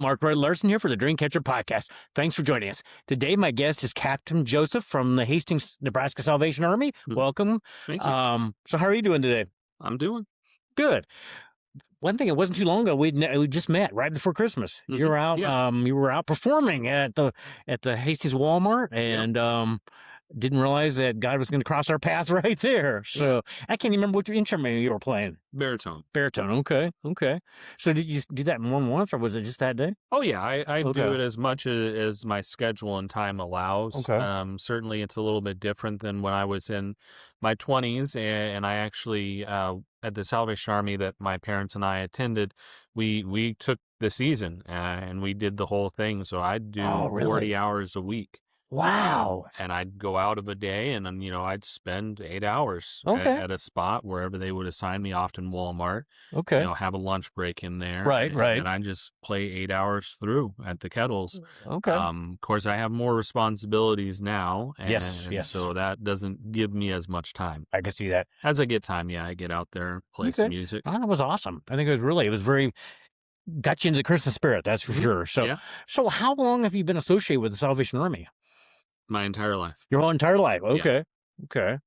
Mark Red Larson here for the Dreamcatcher Podcast. Thanks for joining us. Today, my guest is Captain Joseph from the Hastings Nebraska Salvation Army. Welcome. Thank you. So how are you doing today? I'm doing good. One thing, it wasn't too long ago, we just met right before Christmas. You were out, you were out performing at the Hastings Walmart, and didn't realize that God was going to cross our path right there. So I can't even remember what your instrument you were playing. Baritone. Okay. So did you do that more than once, or was it just that day? Oh yeah, I do it as much as my schedule and time allows. Okay. Certainly it's a little bit different than when I was in my 20s, and I actually at the Salvation Army that my parents and I attended, we took the season and we did the whole thing. So I'd do 40 hours a week. Wow. And I'd go out of a day and then, I'd spend 8 hours at a spot wherever they would assign me, often Walmart. Okay. Have a lunch break in there. Right. And I just play 8 hours through at the kettles. Okay. Of course, I have more responsibilities now. And, Yes. so that doesn't give me as much time. I can see that. As I get time, I get out there, play some music. Oh, that was awesome. I think it was very... got you into the Christmas spirit, that's for sure. So how long have you been associated with the Salvation Army? My entire life. Your whole entire life? Okay. Yeah. Okay.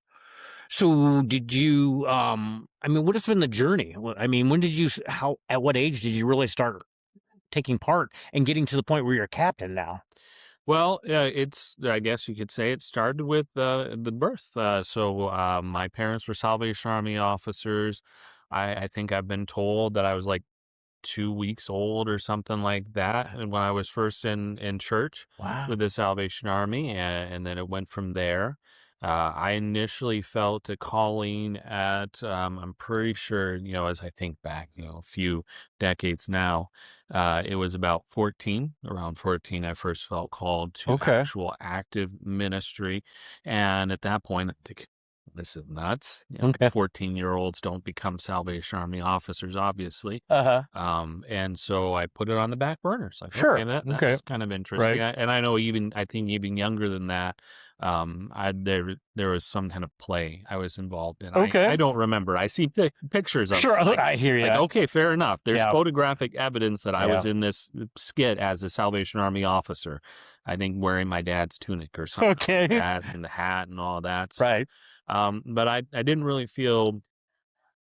So did you, what has been the journey? When did you, at what age did you really start taking part and getting to the point where you're a captain now? Well, I guess you could say it started with the birth. So my parents were Salvation Army officers. I think I've been told that I was like 2 weeks old or something like that, and when I was first in church with the Salvation Army, and then it went from there. I initially felt a calling at, I'm pretty sure, as I think back, a few decades now, it was about 14, around 14, I first felt called to actual active ministry. And at that point, I think, this is nuts. 14-year-olds don't become Salvation Army officers, obviously. And so I put it on the back burner. It's like, that's kind of interesting. Right. And I know I think even younger than that, there was some kind of play I was involved in. I don't remember. I see pictures of it. Sure, I hear you. Okay, fair enough. There's photographic evidence that I was in this skit as a Salvation Army officer. I think wearing my dad's tunic or something. Like that, and the hat and all that. So, right. But I didn't really feel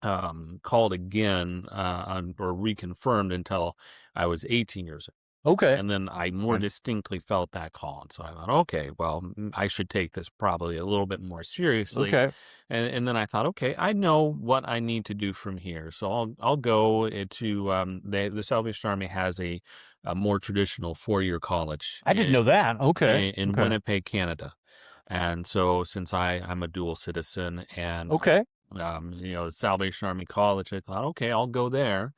called again or reconfirmed until I was 18 years old. Okay. And then I more distinctly felt that call. And so I thought, okay, well, I should take this probably a little bit more seriously. Okay. And then I thought, okay, I know what I need to do from here. So I'll go to the Salvation Army has a more traditional 4-year college. I didn't know that. Okay. In Winnipeg, Canada. And so since I'm a dual citizen and the Salvation Army College, I thought, okay, I'll go there,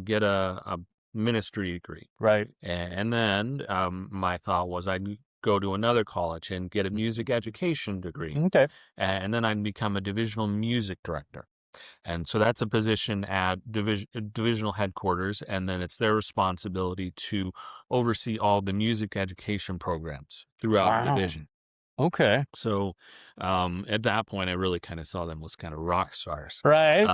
get a ministry degree. Right. And then my thought was I'd go to another college and get a music education degree. Okay. And then I'd become a divisional music director. And so that's a position at divisional headquarters, and then it's their responsibility to oversee all the music education programs throughout the division. Okay. So at that point, I really kind of saw them as kind of rock stars. Right.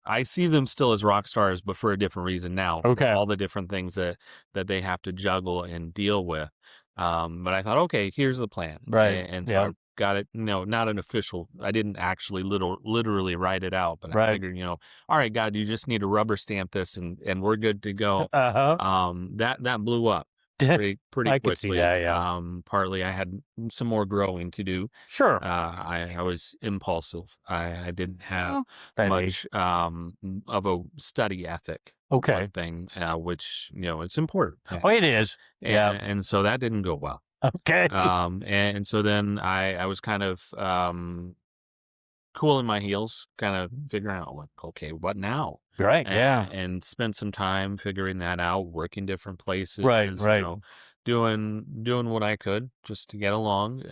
I see them still as rock stars, but for a different reason now. Okay. All the different things that they have to juggle and deal with. But I thought, okay, here's the plan. Right. And so I got it, not an official, I didn't actually literally write it out, but I figured, all right, God, you just need to rubber stamp this and we're good to go. That blew up. Pretty quickly. Could see that, Partly I had some more growing to do. Sure. I was impulsive. I didn't have much of a study ethic. Thing, which, it's important. Oh, it is. And so that didn't go well. Okay. And so then I was kind of cooling my heels, kind of figuring out, like, okay, what now? Right. And spent some time figuring that out, working different places. Right. Doing what I could just to get along.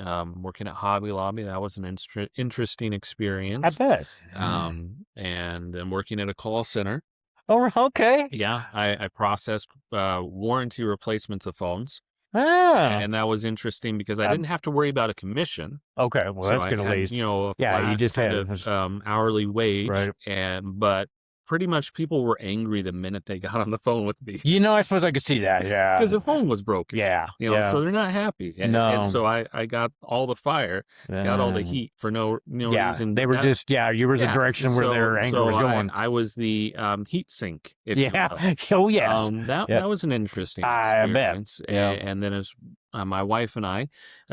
Working at Hobby Lobby, that was an interesting experience. I bet. And then working at a call center. Oh, okay. Yeah, I processed warranty replacements of phones. And that was interesting because I didn't have to worry about a commission. Okay, well, So that's good at least. a you just flat had kind of, hourly wage. Right. But pretty much people were angry the minute they got on the phone with me. I suppose I could see that. Yeah. Because the phone was broken. Yeah. So Yeah. they're not happy. And No. so I got all the fire, got all the heat for no Yeah. reason. They were just, you were the direction where their anger was going. I was the heat sink, if you Yeah. will. Oh, yes. That was an interesting I bet. experience. Yeah. And then as my wife and I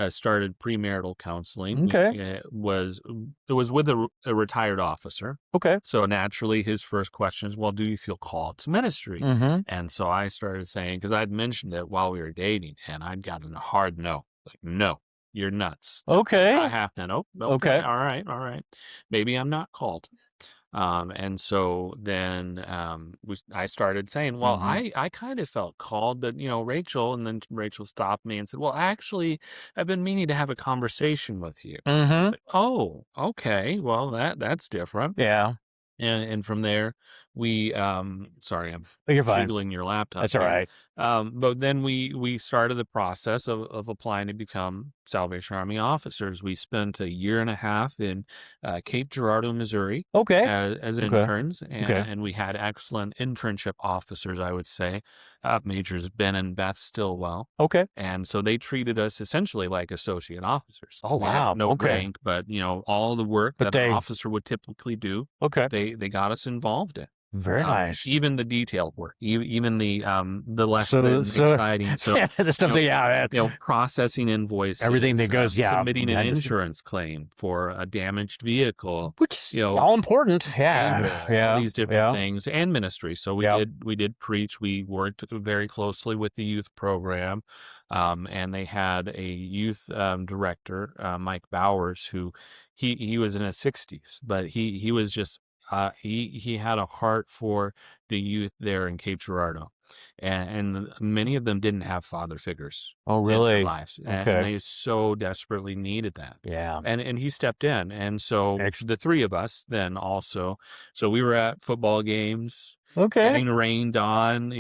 started premarital counseling. Okay. It was with a retired officer. Okay. So naturally, his first question is, well, do you feel called to ministry? Mm-hmm. And so I started saying, because I'd mentioned it while we were dating, and I'd gotten a hard no. Like, no, you're nuts. Okay. I have to. Nope. Okay. All right. Maybe I'm not called. And so then I started saying, well, I kind of felt called, but, Rachel, and then Rachel stopped me and said, well, actually, I've been meaning to have a conversation with you. Mm-hmm. Like, oh, okay. Well, that's different. Yeah. And from there, we sorry, I'm You're fine. jiggling your laptop. That's all right. But then we started the process of applying to become Salvation Army officers. We spent a year and a half in Cape Girardeau, Missouri, Okay. as interns, and we had excellent internship officers, I would say, Majors Ben and Beth Stillwell. Okay. And so they treated us essentially like associate officers. Oh, We had wow. no Okay. rank, but all the work that an officer would typically do. Okay. They got us involved in. Very nice. Even the detailed work, even the less than exciting. So the stuff processing invoices, everything that goes, submitting an insurance claim for a damaged vehicle, which is all important. All these different things, and ministry. So we did preach. We worked very closely with the youth program, and they had a youth director, Mike Bowers, who he was in his 60s, but he was just. He had a heart for the youth there in Cape Girardeau, and many of them didn't have father figures. Oh, really? In their lives, and they so desperately needed that. Yeah, and he stepped in, and so the three of us then also. So we were at football games. Okay, getting rained on.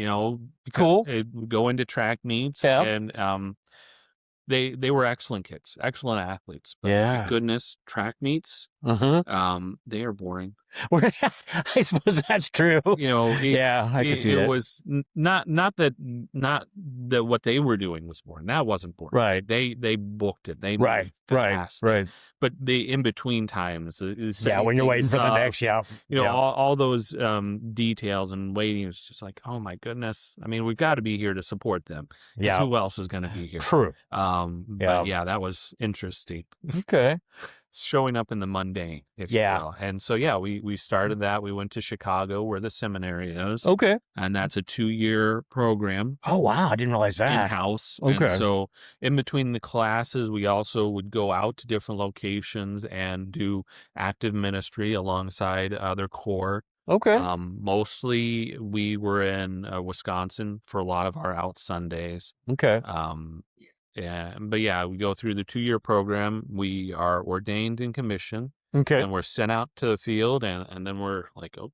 Cool. Go into track meets, and They were excellent kids, excellent athletes. But my goodness, track meets, they are boring. I suppose that's true. I can see it. It was not that what they were doing was boring. That wasn't boring. Right. They booked it. They right. But the in between times, when you're waiting for the next, all those details and waiting, it's just like, oh my goodness. I mean, we've got to be here to support them. Yeah. Who else is going to be here? True. But that was interesting. Okay. Showing up in the mundane, if you will. And so, we started that. We went to Chicago, where the seminary is. Okay. And that's a 2-year program. Oh, wow. I didn't realize that. In-house. Okay. And so in between the classes, we also would go out to different locations and do active ministry alongside other corps. Okay. Mostly we were in Wisconsin for a lot of our out Sundays. Okay. But we go through the 2-year program. We are ordained in commission. Okay. And we're sent out to the field, and then we're like, okay,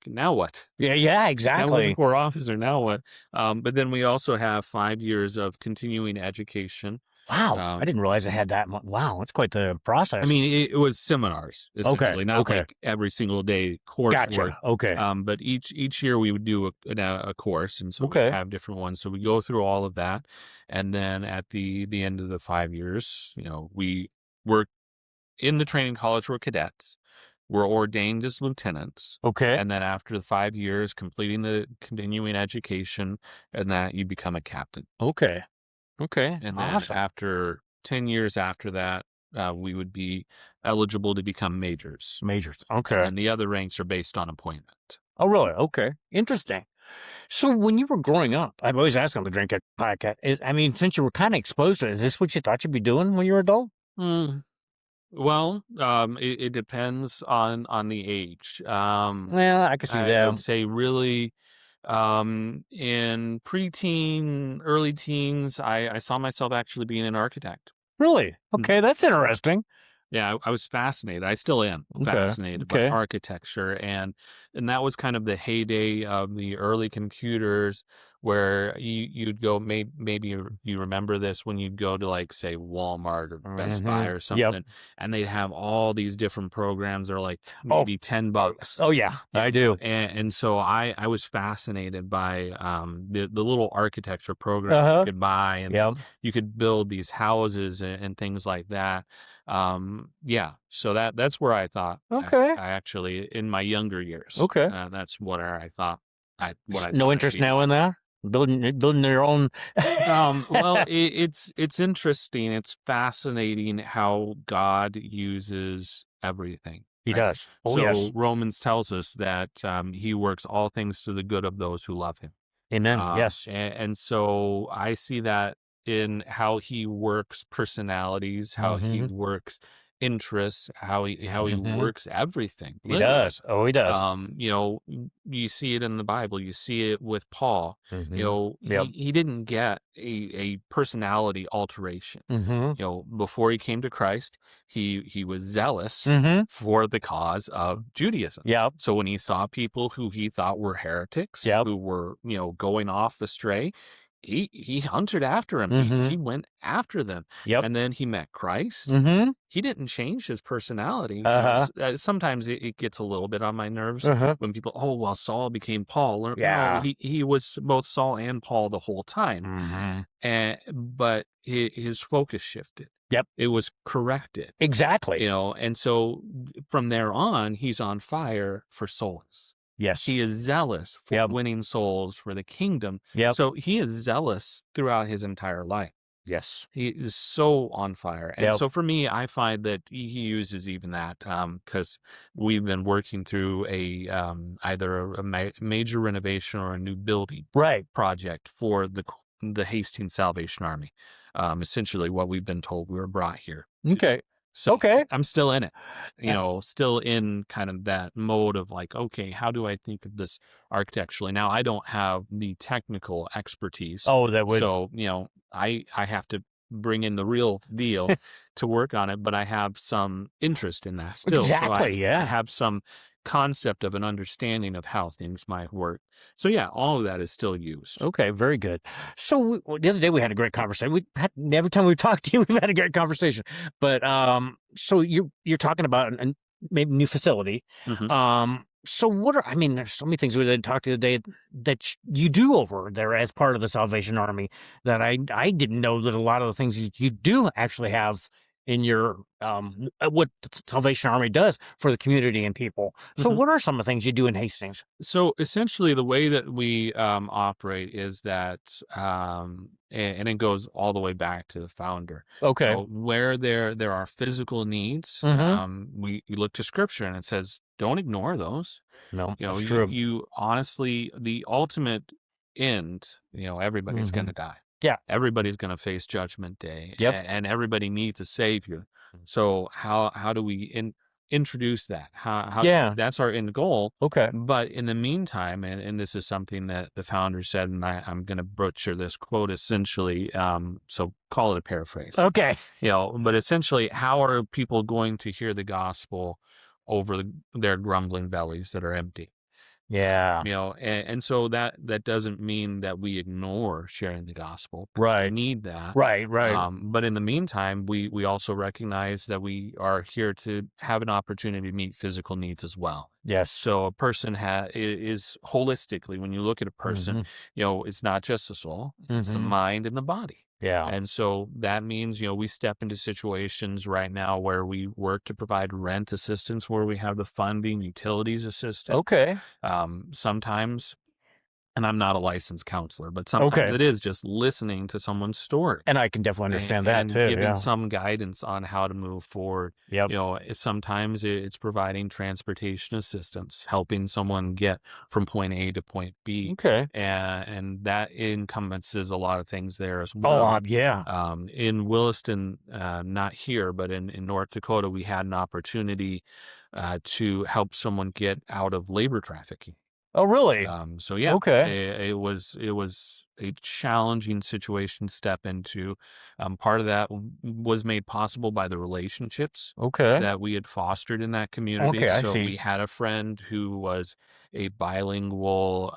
now what? Yeah, exactly. Now we're a corps officer, now what? But then we also have 5 years of continuing education. Wow, I didn't realize it had that much. Wow, that's quite the process. I mean, it was seminars, essentially, not like every single day coursework. Gotcha. Okay. But each year we would do a course, and so we have different ones. So we go through all of that, and then at the end of the 5 years, we were in the training college. We're cadets. We're ordained as lieutenants. Okay. And then after the 5 years, completing the continuing education, and that you become a captain. Okay. And then after 10 years after that, we would be eligible to become majors. Okay. And the other ranks are based on appointment. Oh, really? Okay. Interesting. So when you were growing up, I've always asked on the Drink It podcast, since you were kind of exposed to it, is this what you thought you'd be doing when you were adult? Well, it depends on the age. Well, I can see that. I would say really, in preteen, early teens, I saw myself actually being an architect. Really? Okay, that's interesting. Yeah, I was fascinated. I still am fascinated by architecture, and that was kind of the heyday of the early computers, where you'd go, maybe you remember this when you'd go to, like, say, Walmart or Best Buy or Yep. something, and they'd have all these different programs that are like Oh, maybe $10. oh yeah, You I know, do. and so I was fascinated by the little architecture programs you Uh-huh. could buy, and Yep. you could build these houses and things like that. Yeah, so that's where I thought Okay. I actually, in my younger years, Okay. that's where I thought what I No thought I'd interest be. now in that? Building their own. Well, it's interesting. It's fascinating how God uses everything, He right? does. Oh, So yes. Romans tells us that He works all things to the good of those who love Him. Amen. Yes. And so I see that in how He works personalities, how He Mhm. works interests, how He Mhm. works everything, He literally. does. Oh, he does. You see it in the Bible. You see it with Paul. Mhm. Yep. He didn't get a personality alteration. Mhm. Before he came to Christ, he was zealous Mhm. for the cause of Judaism. Yep. So when he saw people who he thought were heretics, Yep. who were, going off astray, he hunted after him. He Mhm. went after them. Yep. And then he met Christ. Mhm. He didn't change his personality. Uh-huh. Sometimes it gets a little bit on my nerves Uh-huh. when people, oh, well, Saul became Paul. No, Yeah. he was both Saul and Paul the whole time. Mhm. But his focus shifted. Yep. It was corrected, Exactly. and so from there on, he's on fire for souls. Yes. He is zealous for Yep. winning souls for the kingdom. Yep. So he is zealous throughout his entire life. Yes. He is so on fire. And Yep. so for me, I find that he uses even that, because we've been working through either a major renovation or a new building Right. project for the Hastings Salvation Army. Essentially what we've been told we were brought here to do. Okay. So Okay. I'm still in it, Uh, still in kind of that mode of like, okay, how do I think of this architecturally? Now I don't have the technical expertise. oh, that would. So, I have to bring in the real deal to work on it, but I have some interest in that still. So Exactly. I Yeah. have some concept of an understanding of how things might work. So yeah, all of that is still used. Okay, very good. So the other day we had a great conversation. Every time we talked to you, we've had a great conversation. But so you're talking about an maybe new facility. Mhm. So what are, I mean, there's so many things we didn't talk to today that you do over there as part of the Salvation Army that I didn't know that a lot of the things you do actually have in your what the Salvation Army does for the community and people. So Mhm. what are some of the things you do in Hastings? So essentially, the way that we operate is that, and it goes all the way back to the founder. Okay. Where there are physical needs, Mm-hmm. we look to Scripture, and it says, don't ignore those. No, that's You true. you honestly, the ultimate end, everybody's going Mhm. to die. Yeah. Everybody's going to face Judgment Day, Yep. and everybody needs a savior. So how do we introduce that? How Yeah. that's our end goal. Okay. But in the meantime, and this is something that the founder said, and I'm going to butcher this quote essentially, so call it a paraphrase. Okay. But essentially, how are people going to hear the gospel over their grumbling bellies that are empty? Yeah. And so that doesn't mean that we ignore sharing the gospel. We Right. need that. Right. Right. But in the meantime, we also recognize that we are here to have an opportunity to meet physical needs as well. Yes. So a person is holistically, when you look at a person, Mhm. it's not just the soul, it's the Mhm. mind and the body. Yeah. And so that means, we step into situations right now where we work to provide rent assistance, where we have the funding, utilities assistance. Okay. Sometimes, and I'm not a licensed counselor, but sometimes Okay. it is just listening to someone's story And I can definitely understand that and too. giving Yeah. some guidance on how to move forward. Yep. Sometimes it's providing transportation assistance, helping someone get from point A to point B. Okay. And that encompasses a lot of things there as Oh, well. yeah. In Williston, not here, but in North Dakota, we had an opportunity to help someone get out of labor trafficking. Oh, really? So yeah, Okay. it was a challenging situation to step into. Part of that was made possible by the relationships Okay. that we had fostered in that community. Okay. I So we see. had a friend who was a bilingual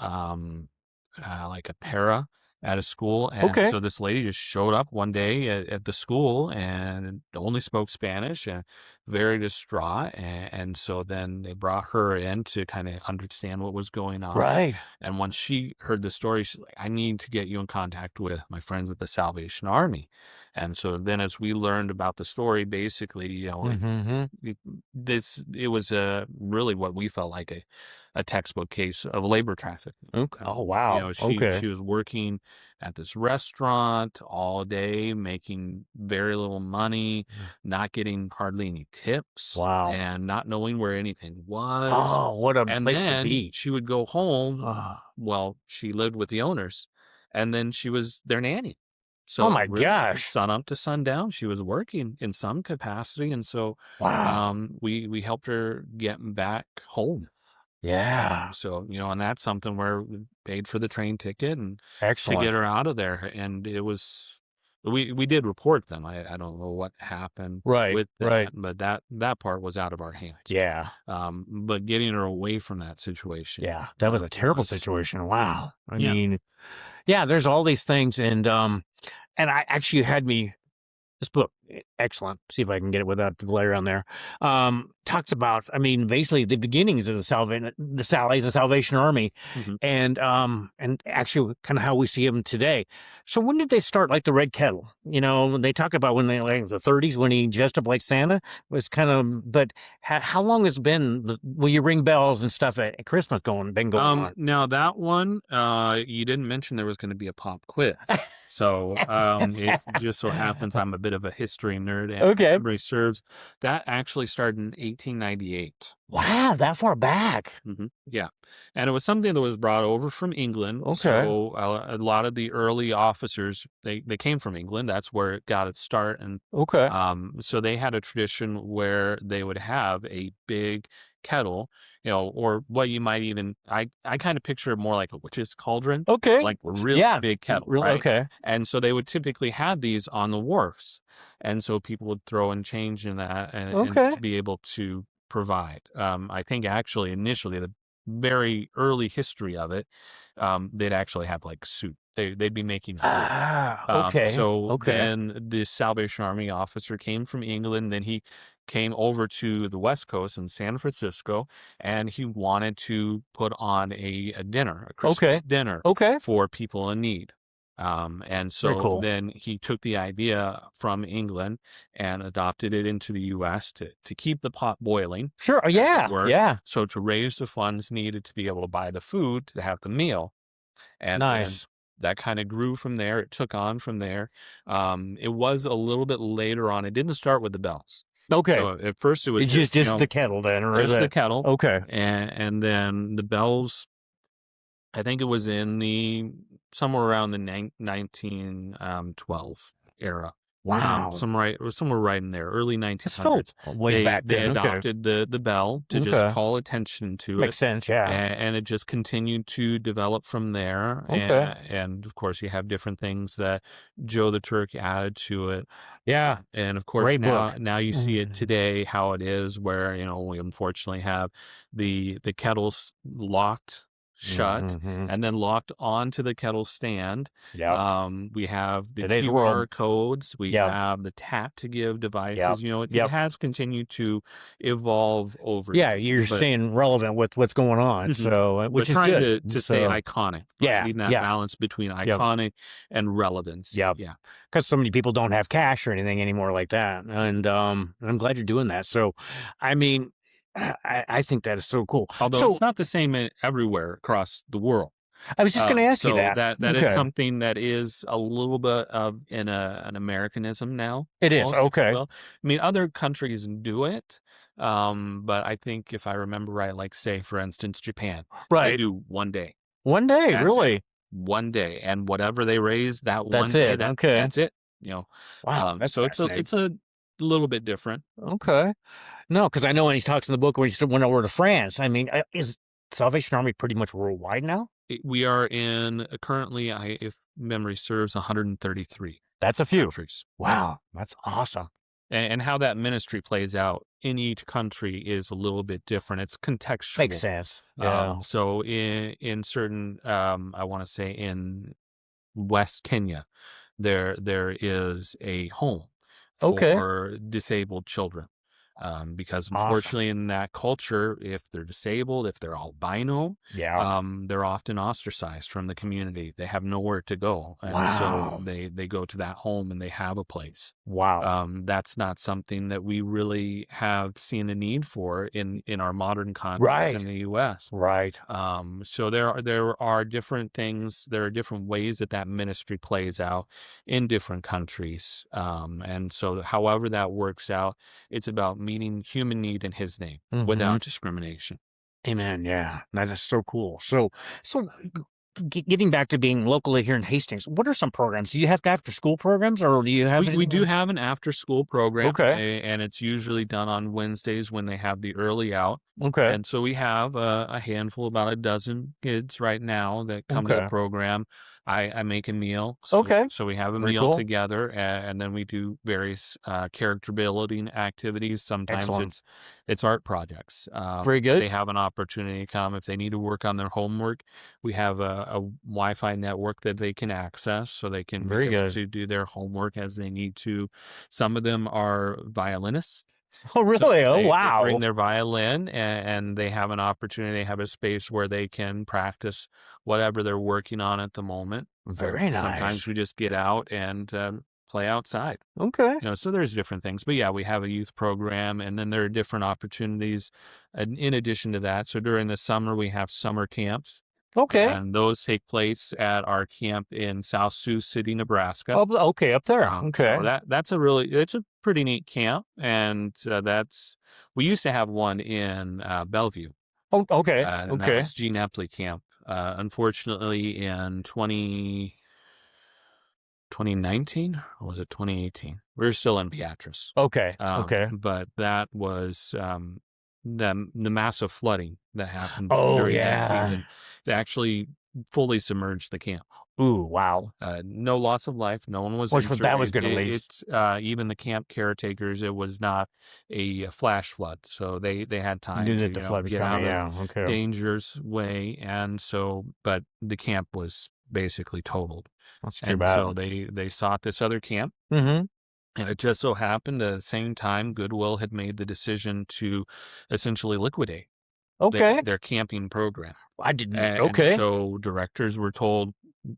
like a para at a school, and Okay. so this lady just showed up one day at the school and only spoke Spanish and very distraught, and so then they brought her in to kind of understand what was going on. Right. And once she heard the story, she's like, "I need to get you in contact with my friends at the Salvation Army." And so then, as we learned about the story, basically, Mm-hmm. it was really what we felt like a textbook case of labor trafficking. Okay. Oh, wow. Okay. She was working at this restaurant all day, making very little money, not getting hardly any tips, Wow. and not knowing where anything was. Oh, what a And place to then be. she would go home. Ah. Well, she lived with the owners, and then she was their nanny. Oh So my really, gosh. sun up to sundown, she was working in some capacity, and so Wow. we helped her get back home. Yeah. So, and that's something where we paid for the train ticket and to Excellent. get her out of there. And it was, we did report them. I don't know what happened Right. with that, Right. but that part was out of our hands. Yeah. But getting her away from that situation, Yeah. That was a terrible was, situation. Wow. I yeah. mean, yeah, there's all these things. And I actually had me this book, excellent. See if I can get it without the glare on there. Talks about, I mean, basically the beginnings of the Salvation Army, Mhm. and actually kind of how we see them today. So when did they start, like the Red Kettle? They talk about when they like the 30s when he dressed up like Santa was kind of. But how long has been? Will you ring bells and stuff at Christmas been going on? Now that one, you didn't mention there was going to be a pop quiz. So, it just so happens I'm a bit of a history nerd, and if Okay. memory serves, that actually started in 1898. Wow, that far back. Yeah, and it was something that was brought over from England. Okay. So a lot of the early officers they came from England. That's where it got its start, and Okay. so they had a tradition where they would have a big kettle, or what you might even I kind of picture it more like a witch's cauldron, Okay. like a really Yeah. big kettle, Really. right? Okay. And so they would typically have these on the wharfs, and so people would throw in change in that, and Okay. to be able to provide. I think actually initially the very early history of it, they'd actually have like soup. They'd be making food. Okay. So Okay. then the Salvation Army officer came from England. Then he came over to the West Coast in San Francisco, and he wanted to put on a dinner, a Christmas Okay. dinner Okay. for people in need. And Very so cool. then he took the idea from England and adopted it into the U.S. to keep the pot boiling, Sure. as it Yeah. were. Yeah. So to raise the funds needed to be able to buy the food to have the meal. And then Nice. that kind of grew from there. It took on from there. It was a little bit later on. It didn't start with the bells. Okay. So at first it was It's just, just the kettle then, or just the kettle. Okay. And then the bells, I think it was in somewhere around the 1912 era. Wow. Somewhere right in there, early It's still 1900s. ways back They then. Okay. adopted the bell to just Okay. call attention to Makes it, sense. Yeah. and it just continued to develop from there. Okay. And of course, you have different things that Joe the Turk added to it. Yeah. And of course, Great book. now you see it today how it is, where we unfortunately have the kettles locked shut Mm-hmm. and then locked onto the kettle stand. Yeah. We have the Today's QR world. codes. We Yep. have the tap to give Yep. devices. It Yep. has continued to evolve over. Yeah. You're but staying relevant with what's going on. Mhm. So, but which is trying good. to stay So, iconic, yeah. finding that Yeah. balance between Yep. iconic and relevancy. Yep. Yeah. Because so many people don't have cash or anything anymore like that, and I'm glad you're doing that. So, I mean, I think that is so cool. Although So it's not the same everywhere across the world. I was just going to ask you So that. that is Okay. something that is a little bit of an Americanism now. It is. Almost, if you Okay. will. I mean, other countries do it, but I think if I remember right, like say for instance, Japan, they Right. do one day. One day, That's it. really. One day, and whatever they raise that one That's day, it. Okay. that's it. Wow, that's So fascinating. it's a little bit different. Okay. No, because I know when he talks in the book when he went over to France. I mean, is Salvation Army pretty much worldwide now? We are in currently, if memory serves, 133 That's a few. countries. Wow, that's awesome. and how that ministry plays out in each country is a little bit different. It's Makes contextual. sense. Yeah. So in certain, I want to say in West Kenya, there is a home Okay. for disabled children. Because Awesome. unfortunately in that culture, if they're disabled, if they're albino, Yeah. they're often ostracized from the community. They have nowhere to go. And so Wow. they go to that home and they have a place. Wow. That's not something that we really have seen a need for in our modern context in Right. the US. Right. So there are different things. There are different ways that that ministry plays out in different countries. And so, however that works out, it's about meeting human need in His name Hmm. without discrimination. Amen. Yeah. That is so cool. So getting back to being locally here in Hastings, what are some programs? Do you have after school programs or do you have We anything do else? have an after school program, Okay. and it's usually done on Wednesdays when they have the early out. Okay. And so we have a handful, about a dozen kids right now that come to the Okay. program. I make a meal, Okay. so we have a Very meal cool. together, and then we do various character building activities. Sometimes Excellent. it's art projects. Very good. They have an opportunity to come if they need to work on their homework. We have a Wi-Fi network that they can access, so they can be Very able good. to do their homework as they need to. Some of them are violinists, Oh, so really? Oh, they bring wow. their violin, and they have an opportunity, they have a space where they can practice whatever they're working on at the moment. Very Sometimes nice. we just get out and play outside. Okay. So there's different things, but yeah, we have a youth program, and then there are different opportunities in addition to that. So during the summer, we have summer camps, Okay. and those take place at our camp in South Sioux City, Nebraska. Okay, up there. So Okay. it's a pretty neat camp, and that's we used to have one in Bellevue, Oh, okay. and that Okay. was Gene Epley Camp. Unfortunately, in 2019, or was it 2018? We were still in Beatrice. Okay. Okay. But that was the massive flooding that happened Oh, during that yeah. season. It actually fully submerged the camp. Ooh, wow. No loss of life. No one was Which was injured. that was good at least. It's even the camp caretakers. It was not a flash flood, so they had time Knew to that the flood was get coming. out of Yeah. Okay. danger's way, and so but the camp was basically totaled, That's too and bad. so they sought this other camp. Mm-hmm. And it just so happened that at the same time, Goodwill had made the decision to essentially liquidate Okay. their camping program. I didn't. And Okay. so directors were told,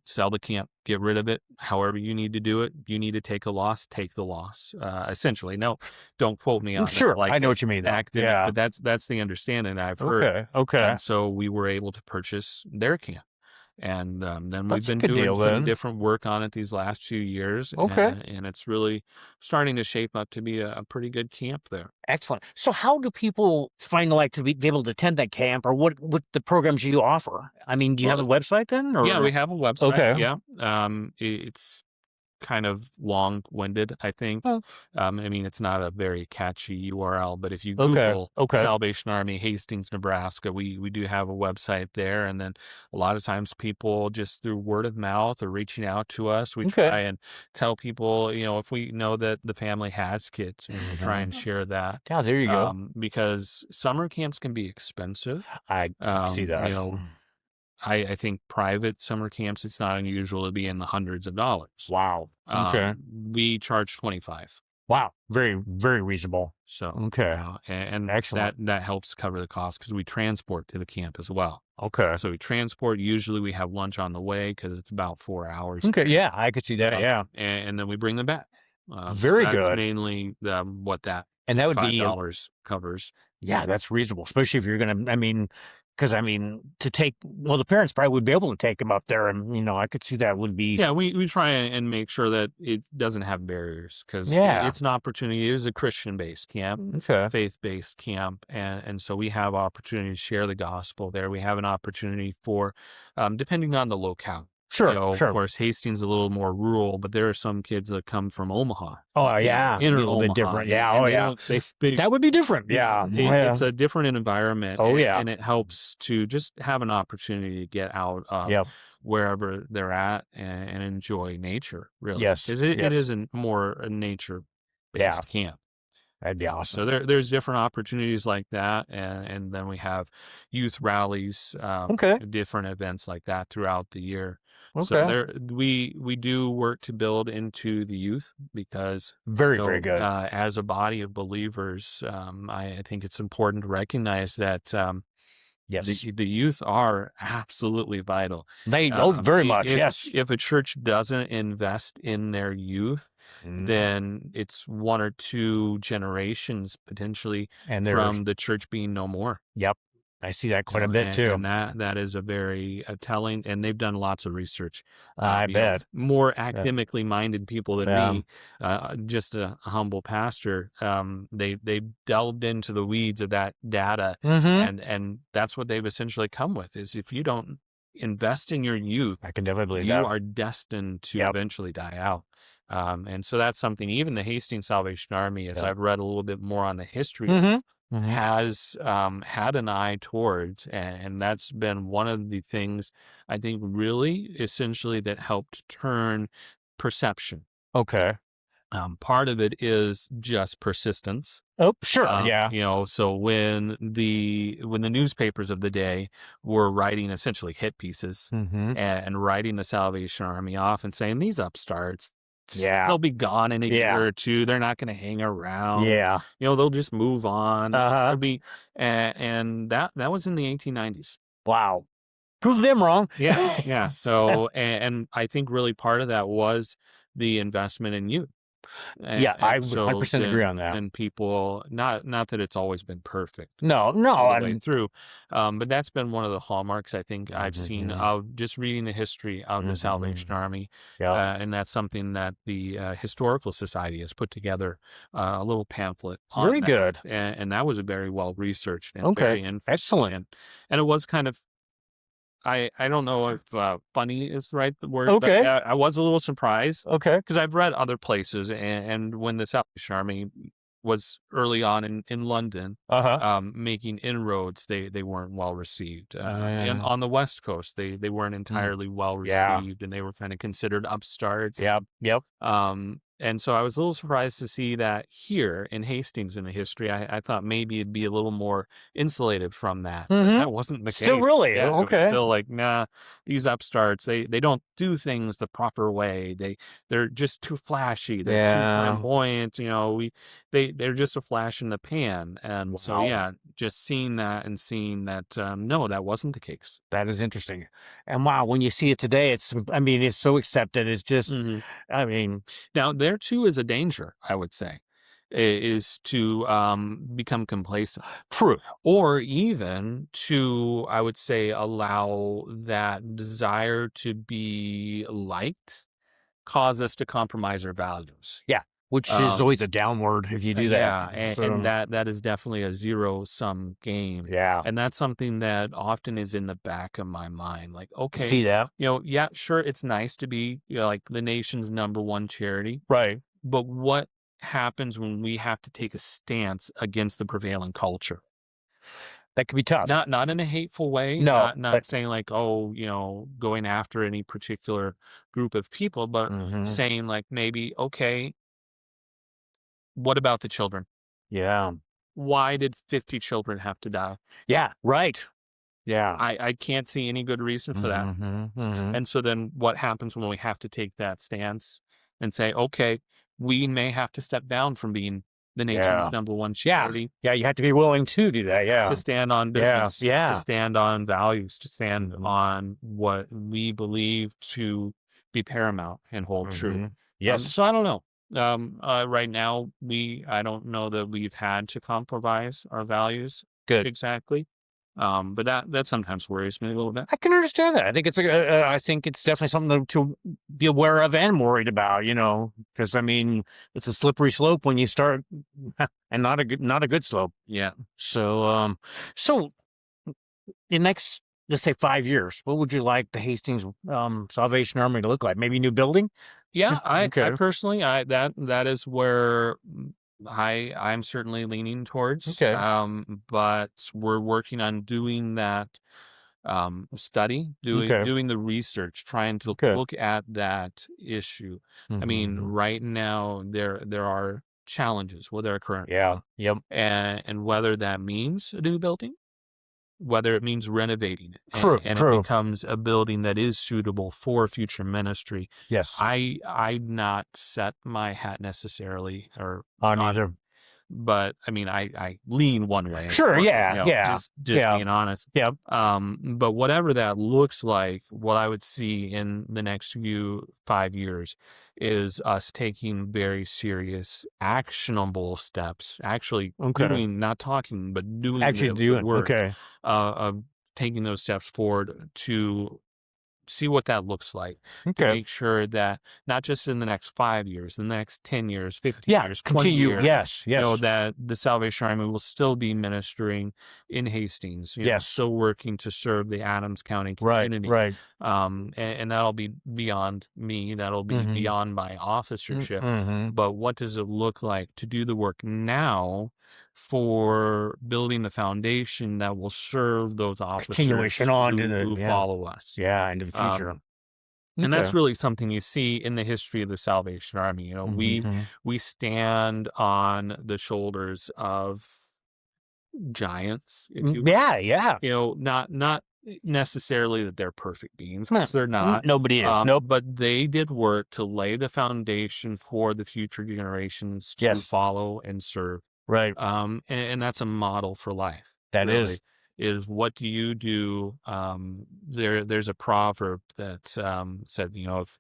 sell the camp, get rid of it, however you need to do it. You need to take a loss, take the loss. Essentially, no, don't quote me on that Sure. like I know what you mean, though. academic, Yeah. but that's the understanding I've heard. Okay. Okay. And so we were able to purchase their camp. And then we've That's a been good doing deal some then. different work on it these last few years, Okay. and it's really starting to shape up to be a pretty good camp there. Excellent. So how do people find like to be able to attend that camp or what the programs you offer? I mean, do you have a Well, website then yeah, we or have a website. okay. Yeah, it's kind of long-winded, I think. Oh, I mean, it's not a very catchy URL, but if you okay. Google Okay. Salvation Army Hastings, Nebraska, we do have a website there. And then a lot of times people just through word of mouth or reaching out to us, we Okay. try and tell people, if we know that the family has kids, we'll try and share that. Yeah, there you go. Because summer camps can be expensive. I see Um, you that. know, I think private summer camps, it's not unusual to be in the hundreds of dollars. Wow. Okay. We charge 25. Wow. Very, very reasonable. So, Okay. and Excellent. that helps cover the cost because we transport to the camp as well. Okay. So we transport. Usually we have lunch on the way because it's about 4 hours. Okay. Yeah, I could see that. Yeah. And then we bring them back. Very That's good. mainly what that And that would be $5 covers. yeah, that's reasonable, especially if you're gonna. I mean, because I mean, to take well, the parents probably would be able to take them up there, and I could see that would be Yeah, we try and make sure that it doesn't have barriers because yeah. it's an opportunity. It is a Christian-based camp, Okay. faith-based camp, and so we have opportunity to share the gospel there. We have an opportunity for, depending on the locale. Sure. Of Sure. course, Hastings is a little more rural, but there are some kids that come from Omaha, Oh yeah, a inner little bit Omaha, different. Yeah. and Oh they yeah. don't they That would be different. Yeah. Yeah. it's a different environment, Oh yeah. and it helps to just have an opportunity to get out of Yep. wherever they're at and enjoy nature, really, Yes. because it Yes. isn't more a nature Yeah. camp. That'd be So awesome. there's different opportunities like that, and then we have youth rallies, Okay. different events like that throughout the year. So Okay. we do work to build into the youth because Very, very good. as a body of believers, I think it's important to recognize that Yes. the youth are absolutely vital. Very much. Yes. If a church doesn't invest in their youth, Mhm. then it's one or two generations potentially And there's, from the church being no more. yep, I see that quite a bit too. And that is a very telling, and they've done lots of research. I bet. More Yeah. academically minded people than Yeah. me, just a humble pastor. They delved into the weeds of that data, Mm-hmm. and that's what they've essentially come with is if you don't invest in your youth, I can definitely believe you that. are destined to Yep. eventually die out. And so that's something even the Hastings Salvation Army, as Yep. I've read a little bit more on the history of it, Mm-hmm. Mm-hmm. has had an eye towards, and that's been one of the things I think really essentially that helped turn perception. Okay. Part of it is just persistence. Oh, sure. Yeah. So when the newspapers of the day were writing essentially hit pieces Mm-hmm. and writing the Salvation Army off and saying these upstarts, Yeah. they'll be gone in a Yeah. year or two. They're not going to hang around. Yeah. They'll just move on. Uh-huh. It'll be, and that was in the 1890s. Wow. Prove them wrong. Yeah, yeah. So, and I think really part of that was the investment in youth. Yeah, I And would so 100% agree on that. then people, not that it's always been perfect No, all no, the way I'm. through, but that's been one of the hallmarks I think I've seen Mm-hmm. of just reading the history of the Salvation Mm-hmm. Army, Yep. and that's something that the Historical Society has put together a little pamphlet on Very that, good. and that was a very well researched and Okay. very interesting, Excellent. and it was kind of I don't know if funny is the right word, but Okay. I was a little surprised Okay. because I've read other places, and when the Salvation Army was early on in London, Uh-huh. making inroads, they weren't well received. And Uh, on the West Coast, they weren't mm, entirely well yeah. received, and they were kind of considered upstarts. Yep. Yep. And so I was a little surprised to see that here in Hastings in the history. I thought maybe it'd be a little more insulated from that, but Mm-hmm. that wasn't the Still case. really. Yeah, it was Okay. still like, nah, these upstarts, they don't do things the proper way. They're just too flashy. They're too Yeah. flamboyant. They're just a flash in the pan. And so Wow. yeah, just seeing that and seeing that no, that wasn't the case. That is interesting. And wow, when you see it today, I mean, it's so accepted. It's just, Mhm. I mean, Now, there too is a danger, I would say, is to become complacent, true. or even to, I would say, allow that desire to be liked cause us to compromise our values. Yeah. Which is Um, always a downward if you do that. yeah, and So, that is definitely a zero sum game. yeah. And that's something that often is in the back of my mind. Like, okay, See that? yeah, sure, it's nice to be, like the nation's number one charity. Right. But what happens when we have to take a stance against the prevailing culture? That could be tough. Not in a hateful way, No, not but saying like, oh, going after any particular group of people, but mhm. saying like maybe, okay, what about the children? Yeah. Why did 50 children have to die? Yeah, right. Yeah. I can't see any good reason for that. Mhm, mhm. And so then what happens when we have to take that stance and say, okay, we may have to step down from being the nation's Yeah. number one Yeah. charity Yeah, you have to be willing to do that, to yeah. stand on Yeah, business, to yeah. stand on values, to stand Mhm, on what we believe to be paramount and hold true. mhm. Yes. So I don't know. Right now, I don't know that we've had to compromise our values Good. exactly. But that sometimes worries me a little bit. I can understand that. I think it's definitely something to be aware of and worried about, because I mean, it's a slippery slope when you start and not a good slope. Yeah. So the next, let's say 5 years, what would you like the Hastings Salvation Army to look like? Maybe new building? Yeah, I Okay. personally, that is where I'm certainly leaning towards. Okay. But we're working on doing that study, Okay. doing the research, trying to Okay. look at that issue. I mean, Mhm. right now there are challenges with our current Yeah. one, Yep. and whether that means a new building, whether it means renovating it, True. and it True. becomes a building that is suitable for future ministry. Yes. I not set my hat necessarily or On on, either. but I mean, I lean one way, of Sure. course, Yeah. Yeah. just Yeah. being honest. Yep. But whatever that looks like, what I would see in the next 5 years is us taking very serious, actionable steps, actually Okay. doing, not talking, but doing Actually the doing. work, Okay. of taking those steps forward to see what that looks like, to Okay. make sure that not just in the next 5 years, in the next 10 years, 15 Yeah. years, 20 Continue. years, Yes. Yes. that the Salvation Army will still be ministering in Hastings, Yes. still working to serve the Adams County Right. community. Right. And that'll be beyond me, that'll be Mm-hmm. beyond my officership. Mm-hmm. But what does it look like to do the work now for building the foundation that will serve those officers Continuation on to who the follow us? yeah into the future. And that's Okay. really something you see in the history of the Salvation Army. Mm-hmm. We stand on the shoulders of giants, if you will. Yeah. Yeah. Not necessarily that they're perfect beings, No, because they're not. nobody is. Nope. But they did work to lay the foundation for the future generations to Yes. follow and serve. Right. And that's a model for life. That really, is. what do you do? There's a proverb that said, if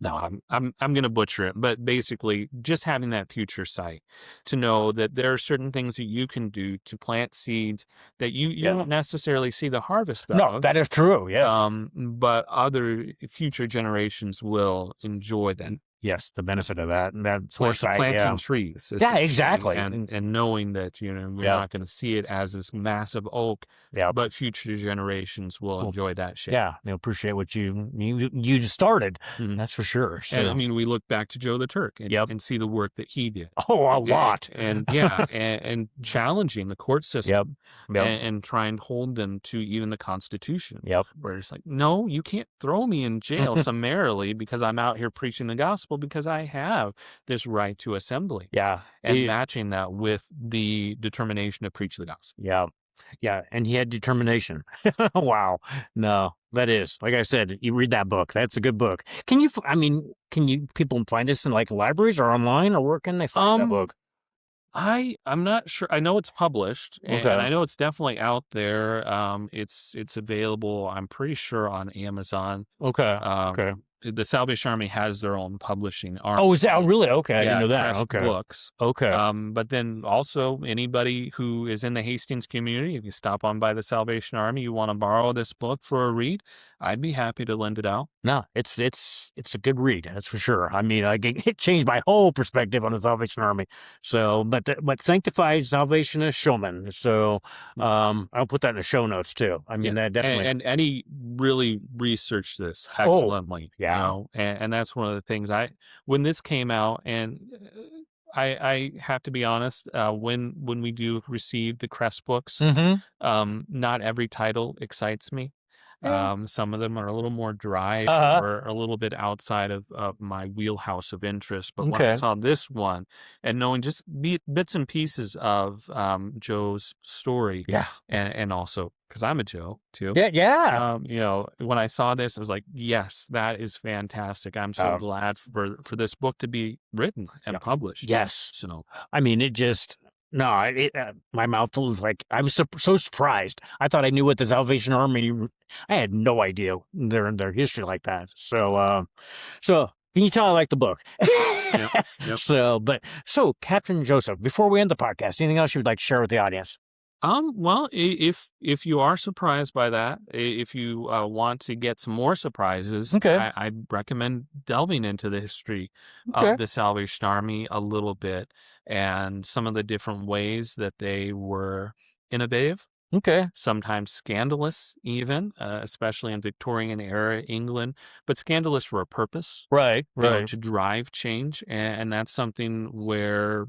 no, I'm going to butcher it, but basically just having that future sight to know that there are certain things that you can do to plant seeds that you Yeah. don't necessarily see the harvest No, of, that is true. Yes. but other future generations will enjoy them. Yes, the benefit of that and that foresight. Planting Yeah. trees, Yeah, essentially, exactly. and knowing that you're Yep. not going to see it as this massive oak, Yep. but future generations will Well, enjoy that shape. Yeah, they appreciate what you just started. Mhm. That's for sure. And I So, mean, we look back to Joe the Turk Yep. and see the work that he did. oh, a lot. And and challenging the court system, Yep. Yep. and try and hold them to even the Constitution. Yep. Where it's like, no, you can't throw me in jail summarily because I'm out here preaching the gospel, because I have this right to assembly. Yeah. And matching that with the determination to preach the gospel. Yeah. Yeah. And he had determination. Wow. No, that is, like I said, you read that book. That's a good book. Can people find this in like libraries or online, or where can they find that book? I'm not sure. I know it's published, and Okay. I know it's definitely out there. It's available, I'm pretty sure, on Amazon. Okay. Okay. The Salvation Army has their own publishing arm. Oh, is that really? Okay. I Yeah, didn't know that. Crest Okay. Books. Okay. But then also anybody who is in the Hastings community, if you stop on by the Salvation Army, you want to borrow this book for a read, I'd be happy to lend it out. No, it's a good read. That's for sure. I mean, it changed my whole perspective on the Salvation Army. So, but sanctified Salvationist showman. So, I'll put that in the show notes too. I mean, that definitely. And Eddie really researched this excellently. Yeah. And that's one of the things when this came out, and I have to be honest, when we do receive the Crest books, not every title excites me. Some of them are a little more dry, or a little bit outside of my wheelhouse of interest. But when I saw this one, and knowing just bits and pieces of Joe's story, and also because I'm a Joe too. Yeah. When I saw this, I was like, yes, that is fantastic. I'm so glad for this book to be written and published. Yes. So, I mean, it just. No, my mouth was like, I was so surprised. I thought I knew what the Salvation Army. I had no idea their history like that. So can you tell I like the book? Yep. So Captain Joseph, before we end the podcast, anything else you would like to share with the audience? Well, if you are surprised by that, if you want to get some more surprises, I'd recommend delving into the history of the Salvation Army a little bit, and some of the different ways that they were innovative. Sometimes scandalous, even, especially in Victorian era England, but scandalous for a purpose. Right. To drive change, and that's something where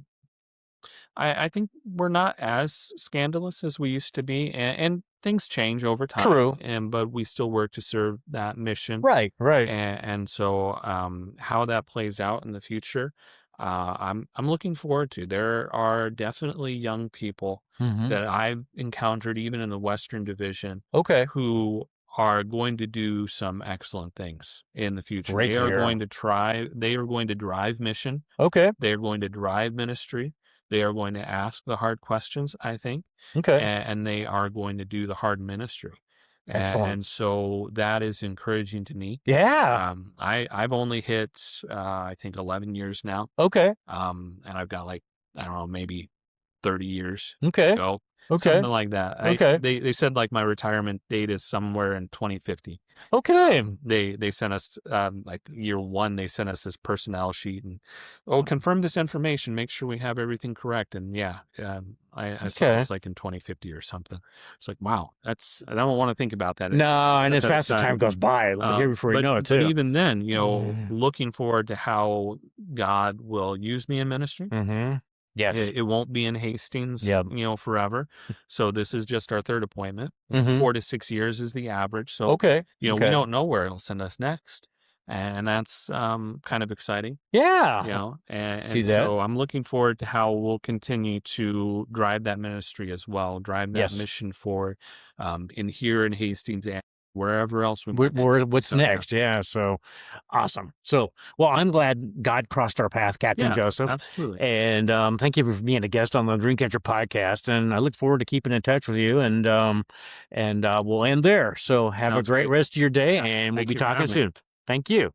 I think we're not as scandalous as we used to be, and things change over time. True. But we still work to serve that mission. Right. And so how that plays out in the future, I'm looking forward to. There are definitely young people Hmm. that I've encountered even in the Western Division Okay. who are going to do some excellent things in the future. Great They to are hear. going to try, they are going to drive mission. Okay. They are going to drive ministry. They are going to ask the hard questions, I think, Okay. and they are going to do the hard ministry. Excellent. And so that is encouraging to me. Yeah. I've only hit, I think 11 years now. Okay. And I've got like, I don't know, maybe 30 years to Okay. go, Okay. something like that. Okay. They said like my retirement date is somewhere in 2050. Okay. They sent us, like year one, they sent us this personnel sheet and, oh, confirm this information, make sure we have everything correct. And yeah, I saw it Okay. was like in 2050 or something. It's like, wow, I don't want to think about that. No, and Set as that fast as time aside. goes by, it'll be here before you know it But too. even then, Mm-hmm. looking forward to how God will use me in ministry. Yes. It won't be in Hastings, Yep. forever. So this is just our third appointment. Mm-hmm. 4 to 6 years is the average. So, Okay. we Okay. don't know where it'll send us next. And that's kind of exciting, Yeah. See and that? so I'm looking forward to how we'll continue to drive that ministry as well, drive that Yes. mission forward, in here in Hastings and wherever else we might end up. What's So yeah, next? Yeah. So awesome. So, well, I'm glad God crossed our path, Captain yeah, Joseph. absolutely. And thank you for being a guest on the Dreamcatcher podcast. And I look forward to keeping in touch with you. And we'll end there. So have a Sounds great great. rest of your day, Yeah, and we'll thank be you for talking having me. soon. Thank you.